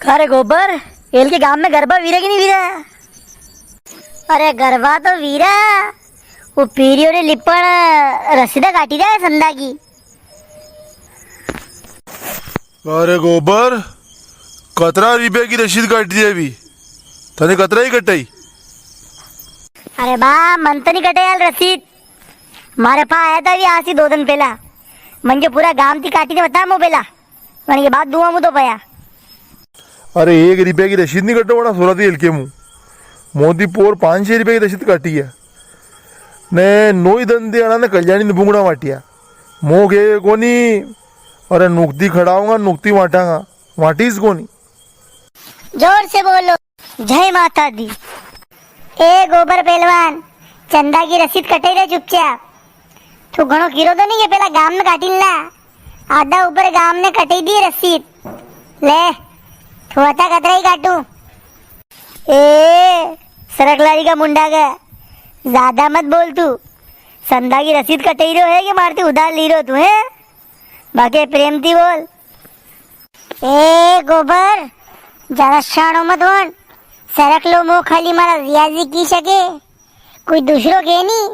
अरे गोबर एल के गांव में गरबा वीरा की नहीं वीरा। अरे गरबा तो वीरा वो पीरियों ने लिपण रसीदा काटी रहा है संदा की। अरे गोबर कतरा रुपये की रसीद काटी है अभी तने कतरा ही कटाई। अरे बा मन तो नहीं कटे यार रसीद मारे पा आया था अभी आज ही 2 दिन पहला म्हणजे पूरा गांव ती काटी ने बता मो पहला पण ये बात दुआ मु तो पया। अरे 1 रुपये की रसीद नहीं कटवना सोला थी एलके मु मोदी पोर 500 रुपये की रसीद काटी है ने नोई धंधे आना ने कल्याणी ने बुंगड़ा वाटिया मो गे कोनी। अरे नुकती खड़ाऊंगा नुकती वाटांगा वाटीस कोनी। जोर से बोलो जय माता दी। ए गोबर पहलवान चंदा की रसीद कटे रे चुपचाप तू घणो कीरो तो नहीं है पहला गांव में काटी ला आधा ऊपर गांव ने कटी दी रसीद ले तू आता कतरा ही काटू। ए सरकलारी का मुंडा का ज्यादा मत बोल तू संदा की रसीद कटे रहो है कि मारती उधार ली रो तू है बाकी प्रेम थी बोल। ए गोबर जरा शाणो मत वन सरक लो मो खाली मारा रियाजी की सके कोई दूसरों के नहीं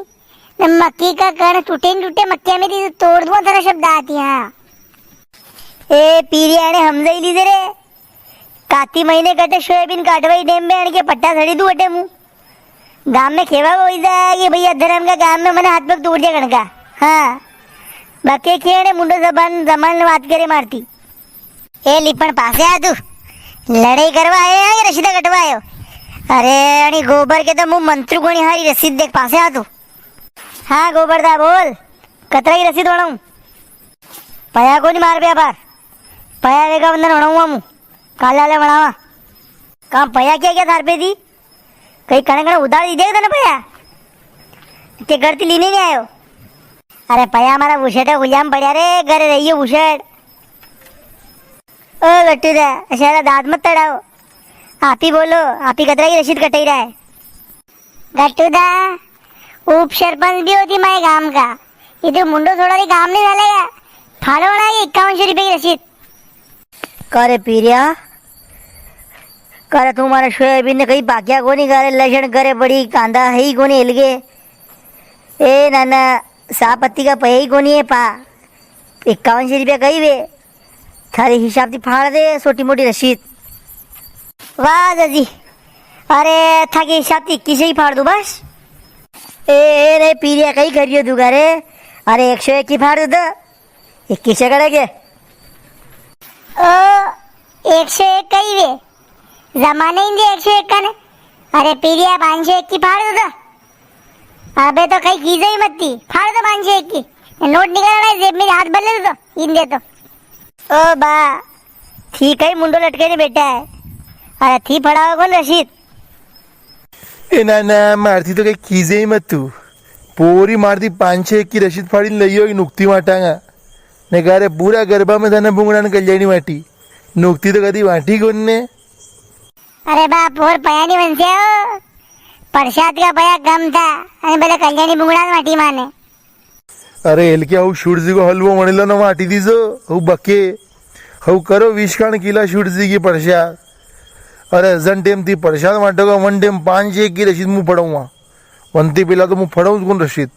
न मक्की का कण टूटे न टूटे मक्किया में तो तोड़ दूंगा तेरा शब्द आती हाँ। ए पीरिया ने हमजा ही लीजे रे काती महीने कटे सोयाबीन काटवाई डेम में आने के पट्टा सड़ी दू अटे मुँह गांव में खेवा वही जाए कि भैया धर्म का गांव में मैंने हाथ पग टूट जाए कणका। हाँ बाकी खेड़े मुंडो जबान जमान बात करे मारती। ए लिपण पासे आ तू लड़ाई करवा आए हैं कि रसीदा कटवा आयो। अरे आणि गोबर के तो मुंह मंत्री कोणी हारी रसीद देख पासे आ तू। हाँ गोबर दा बोल कतरा की रसीद वणाऊं पया को नहीं मार पे पार पया वेगा बंदर वणाऊंगा मुँह काले वाले वणावा काम पया क्या क्या थार पे दी कहीं कण कण उधार दी देगा ना पया के घर ती लीने नहीं आयो। अरे पया हमारा बुशेट है गुलाम पड़ा रे घर रही है बुशेट। ओ गट्टू दा ऐसा दांत मत तड़ाओ आप ही बोलो आप ही कतरा की रसीद कटे रहा है। गट्टू दा उप सरपंच भी होती माए गांव का ये तो मुंडो थोड़ा भी काम नहीं डालेगा फाड़ो ना ये 5100 रुपये की रसीद। करे पीरिया करे तुम्हारे सोयाबीन ने कहीं बाकिया को नहीं करे लहसुन करे बड़ी कांदा है ही को नहीं हिलगे ए नाना सा पत्ती का पया ही को नहीं है पा 5100 रुपया कही वे थारे हिसाब से फाड़ दे छोटी मोटी रसीद। वाह दादी अरे था के हिसाब से 21 ही फाड़ दो बस। ए रे पीरिया कहीं करियो तू करे अरे 101 की फाड़ दो तो 21 करेगे। ओ 101 कही वे जमाने ही 101 का ने अरे पीरिया 501 की फाड़ दो तो अबे तो कहीं की ही मत थी फाड़ दो 501 की नोट निकालना है जेब में हाथ भर ले तो इन दे तो। ओ बा ठीक है मुंडो लटके ने बेटा है अरे थी फड़ाओ कौन रसीद। ए ना ना मारती तो कहीं कीजे ही मत तू पूरी मारती 501 की रसीद फाड़ी लई होगी नुकती वाटांगा ने गारे पूरा गरबा में थाने बुंगड़ा ने कल्याणी वाटी नुकती तो कदी वाटी कौन ने। अरे बाप और पया नहीं बनसे हो प्रसाद का पया कम था अरे भले कल्याणी बुंगड़ा वाटी माने। अरे एलके हऊ शुड़जी को हलवो मणिलो न वाटी दीजो हऊ बके हऊ करो 20 खान किला शुड़जी की प्रसाद। अरे जन टेम थी प्रसाद वाटोगा 1 टेम 501 की रसीद मुँह पड़ाऊंगा वनती पिला तो मुँह पड़ाऊँ कौन रसीद।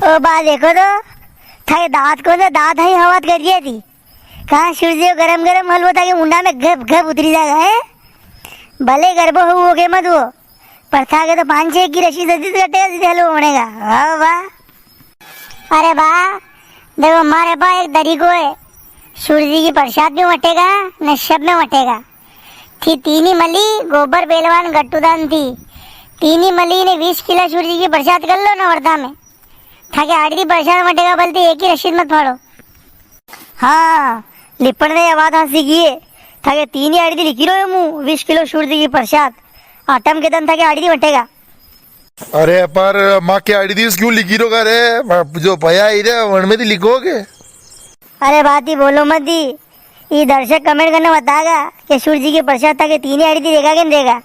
ओ बा देखो तो थाके दांत को तो दांत ही हवात कर दिया थी कहाँ सूर्य गरम गरम हलवा था कि मुंडा में घप घप उतरी जाएगा है भले गर्भो हो गए मत वो पर था के तो 501 की रसीद कटेगा सीधे हलवा बनेगा। वाह वाह अरे वाह देखो हमारे पास एक तरीको है सूर्य की प्रसाद भी मटेगा न शब में मटेगा थी तीनी मली गोबर पहलवान गट्टूदान थी तीनी मली ने 20 किलो सूर्य की प्रसाद कर लो ना वर्धा में था कि आड़ी प्रसाद मटेगा बोलते एक ही रसीद मत फाड़ो। हाँ लिपण ने आवाज हंसी की है था कि 3 आड़ी लिखी रहो मुँह 20 किलो सूर्य की प्रसाद आटम के दन था कि आड़ी मटेगा। अरे पर माँ के आड़ी दी क्यों लिखी रो करे जो पया ही रे वन में दी लिखोगे। अरे बात ही बोलो मत दी ये दर्शक कमेंट करने बताएगा कि सूर्य जी के प्रसाद था कि 3 आड़ी देखा कि नहीं देखा।